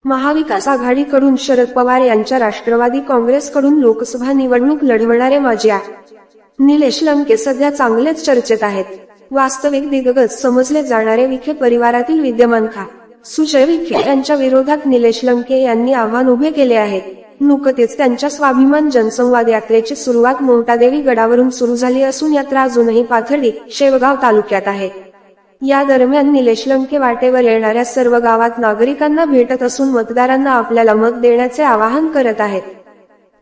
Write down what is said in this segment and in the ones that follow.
महाविकास आघाडीकडून शरद पवार यांच्या राष्ट्रवादी काँग्रेसकडून लोकसभा निवडणूक लढवणारे माजी निलेश लंके सध्या चांगलेच चर्चेत आहेत. वास्तविक दिग्गज समजले जाणारे विखे परिवारातील विद्यमान सुजय विखे यांच्या विरोधात निलेश लंके यांनी आव्हान उभे केले आहे. नुकतेच त्यांच्या स्वाभिमान जनसंवाद यात्रेची सुरुवात मोहटादेवी गडावरून सुरू झाली असून यात्रा अजूनही पाथर्डी, शेवगाव तालुक्यात आहे. या दरम्यान निलेश लंके वाटेवर येणाऱ्या सर्व गावात नागरिकांना भेटत असून मतदारांना आपल्याला मत देण्याचे आवाहन करत आहेत.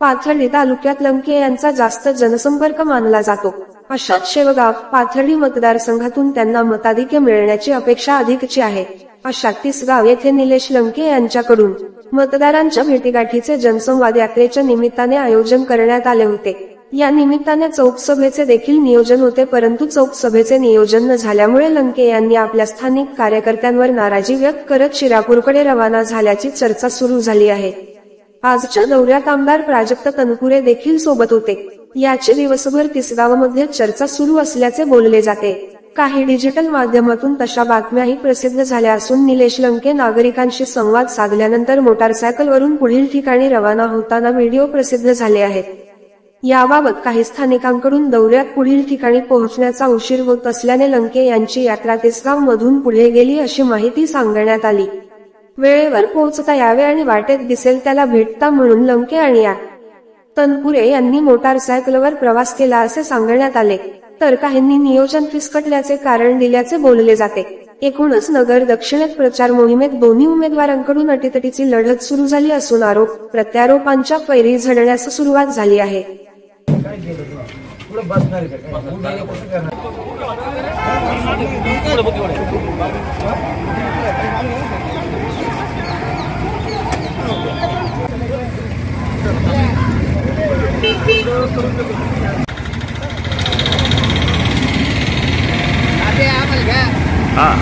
पाथर्डी तालुक्यात लंके यांचा जास्त जनसंपर्क मानला जातो. अशात शेवगाव, पाथर्डी मतदारसंघातून त्यांना मताधिक्य मिळण्याची अपेक्षा अधिकची आहे. अशात तिसगाव येथे निलेश लंके यांच्याकडून मतदारांच्या भेटीगाठीचे जनसंवाद यात्रेच्या निमित्ताने आयोजन करण्यात आले होते. या निमित्ताने चौक सभेचे देखील नियोजन होते, परंतु चौक सभेचे नियोजन न झाल्यामुळे लंके यांनी आपल्या स्थानिक कार्यकर्त्यांवर नाराजी व्यक्त करत शिरापूरकडे रवाना झाल्याची चर्चा सुरू झाली आहे. आजच्या दौऱ्यात आमदार प्राजक्त तनपुरे देखील सोबत होते. याचे दिवसभर तिसगावमध्ये चर्चा सुरू असल्याचे बोलले जाते. काही डिजिटल माध्यमातून तशा बातम्याही प्रसिद्ध झाल्या असून निलेश लंके नागरिकांशी संवाद साधल्यानंतर मोटारसायकलवरून पुढील ठिकाणी रवाना होताना व्हिडिओ प्रसिद्ध झाले आहेत. याबाबत काही स्थानिकांकडून दौऱ्यात पुढील ठिकाणी पोहोचण्याचा उशीर होत असल्याने लंके यांची यात्रा तिसगाव मधून पुढे गेली अशी माहिती सांगण्यात आली. वेळेवर पोहोचता यावे आणि वाटेत दिसेल त्याला भेटता म्हणून लंके आणि तनपुरे यांनी मोटारसायकलवर प्रवास केला असे सांगण्यात आले. तर काहींनी नियोजन फिसकटल्याचे कारण दिल्याचे बोलले जाते. एकूणच नगर दक्षिणेत प्रचार मोहिमेत दोन्ही उमेदवारांकडून अटीतटीची लढत सुरू झाली असून आरोप प्रत्यारोपांच्या फैरी झडण्यास सुरुवात झाली आहे. हाँ